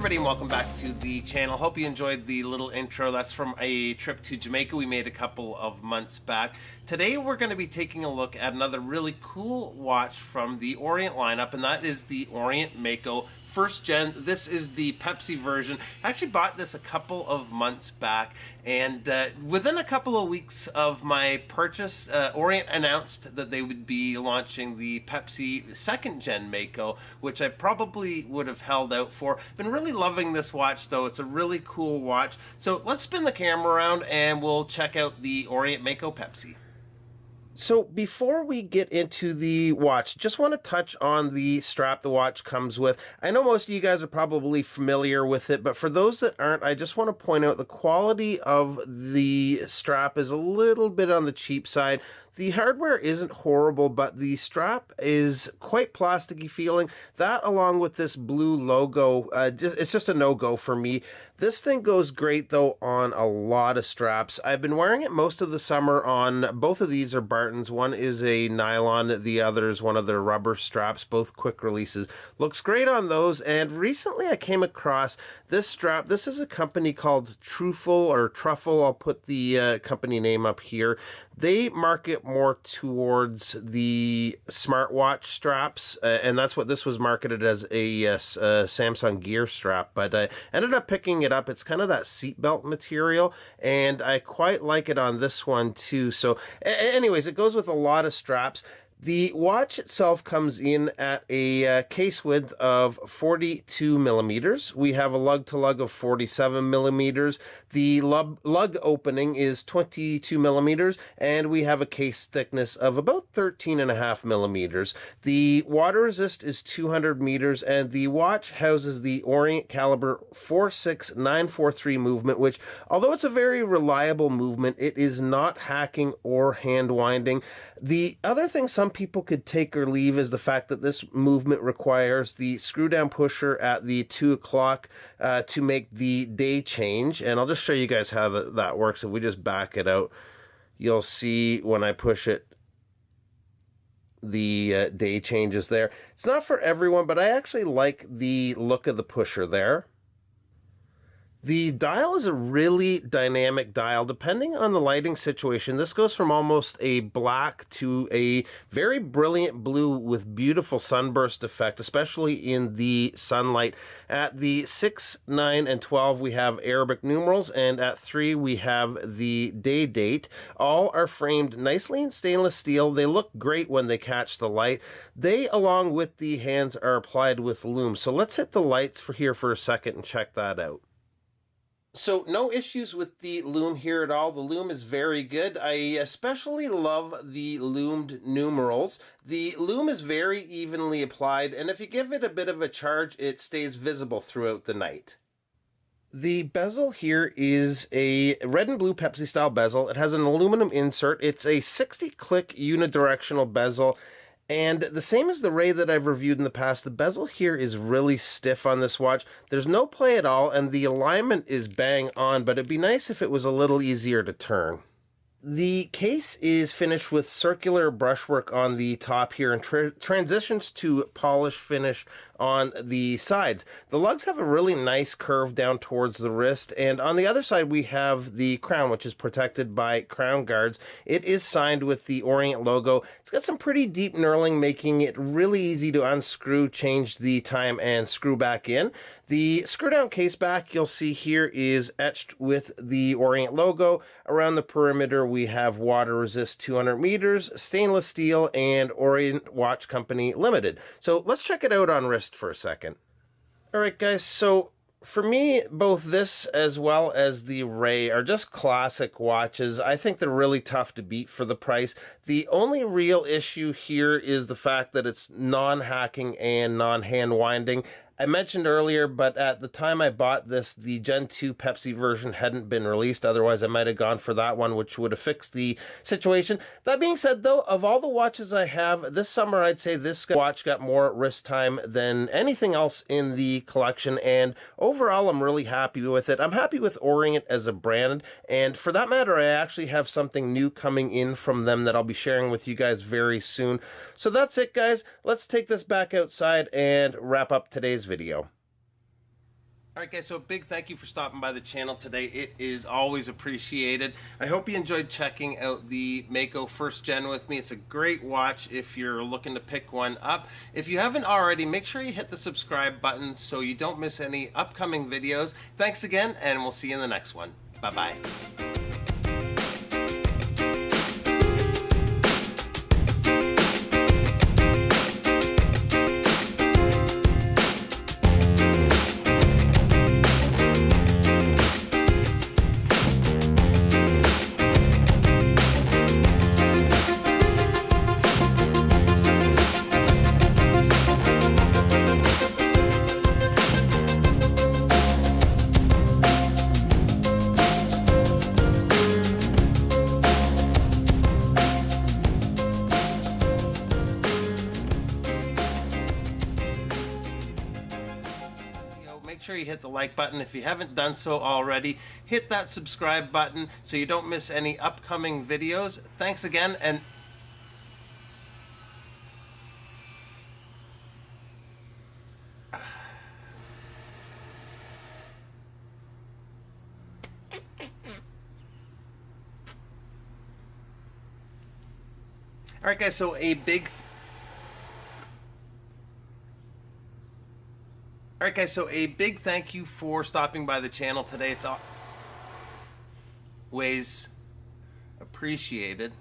everybody, and welcome back to the channel. Hope you enjoyed the little intro. That's from a trip to Jamaica we made a couple of months back. Today we're going to be taking a look at another really cool watch from the Orient lineup, and that is the Orient Mako first gen. This is the Pepsi version. I actually bought this a couple of months back, and within a couple of weeks of my purchase, Orient announced that they would be launching the Pepsi second gen Mako, which I probably would have held out for. Been really loving this watch though. It's a really cool watch. So let's spin the camera around and we'll check out the Orient Mako Pepsi. So before we get into the watch, just want to touch on the strap the watch comes with. I know most of you guys are probably familiar with it, but for those that aren't, I just want to point out the quality of the strap is a little bit on the cheap side. The hardware isn't horrible, but the strap is quite plasticky feeling. That, along with this blue logo, it's just a no-go for me. This thing goes great, though, on a lot of straps. I've been wearing it most of the summer on, both of these are Bartons. One is a nylon, the other is one of their rubber straps, both quick releases. Looks great on those, and recently I came across this strap. This is a company called Truffle. I'll put the company name up here. They market more towards the smartwatch straps, and that's what this was marketed as, a Samsung Gear strap, but I ended up picking it up. It's kind of that seatbelt material, and I quite like it on this one too. So anyways, it goes with a lot of straps. The watch itself comes in at a case width of 42 millimeters. We have a lug-to-lug of 47 millimeters. The lug opening is 22 millimeters, and we have a case thickness of about 13.5 millimeters. The water resist is 200 meters, and the watch houses the Orient caliber 46943 movement, which, although it's a very reliable movement, it is not hacking or hand winding. The other thing some people could take or leave is the fact that this movement requires the screw down pusher at the 2 o'clock to make the day change. And I'll just show you guys how that works. If we just back it out, you'll see when I push it, the day changes there. It's not for everyone, but I actually like the look of the pusher there. The dial is a really dynamic dial. Depending on the lighting situation, this goes from almost a black to a very brilliant blue with beautiful sunburst effect, especially in the sunlight. At the 6, 9, and 12, we have Arabic numerals, and at 3, we have the day date. All are framed nicely in stainless steel. They look great when they catch the light. They, along with the hands, are applied with Loom. So let's hit the lights here for a second and check that out. So no issues with the Loom here at all. The Loom is very good. I especially love the loomed numerals. The Loom is very evenly applied, and if you give it a bit of a charge, it stays visible throughout the night. The bezel here is a red and blue Pepsi style bezel. It has an aluminum insert. It's a 60-click unidirectional bezel. And the same as the Ray that I've reviewed in the past, the bezel here is really stiff on this watch. There's no play at all, and the alignment is bang on, but it'd be nice if it was a little easier to turn. The case is finished with circular brushwork on the top here and transitions to polish finish on the sides. The lugs have a really nice curve down towards the wrist, and on the other side we have the crown, which is protected by crown guards. It is signed with the Orient logo. It's got some pretty deep knurling, making it really easy to unscrew, change the time, and screw back in. The screw down case back you'll see here is etched with the Orient logo. Around the perimeter we have water resist 200 meters, stainless steel, and Orient Watch Company Limited. So let's check it out on wrist for a second. Alright guys, so for me, both this as well as the Ray are just classic watches. I think they're really tough to beat for the price. The only real issue here is the fact that it's non-hacking and non-hand winding. I mentioned earlier, but at the time I bought this, the Gen 2 Pepsi version hadn't been released. Otherwise, I might have gone for that one, which would have fixed the situation. That being said, though, of all the watches I have, this summer, I'd say this watch got more wrist time than anything else in the collection, and overall, I'm really happy with it. I'm happy with Orient as a brand, and for that matter, I actually have something new coming in from them that I'll be sharing with you guys very soon. So that's it, guys. Let's take this back outside and wrap up today's video. Alright guys, so a big thank you for stopping by the channel today. It is always appreciated. I hope you enjoyed checking out the Mako first gen with me. It's a great watch if you're looking to pick one up. If you haven't already, make sure you hit the subscribe button so you don't miss any upcoming videos. Thanks again, and we'll see you in the next one. Bye-bye. Make sure you hit the like button. If you haven't done so already, hit that subscribe button so you don't miss any upcoming videos. Thanks again, and alright guys, so a big Alright guys, so a big thank you for stopping by the channel today. It's always appreciated.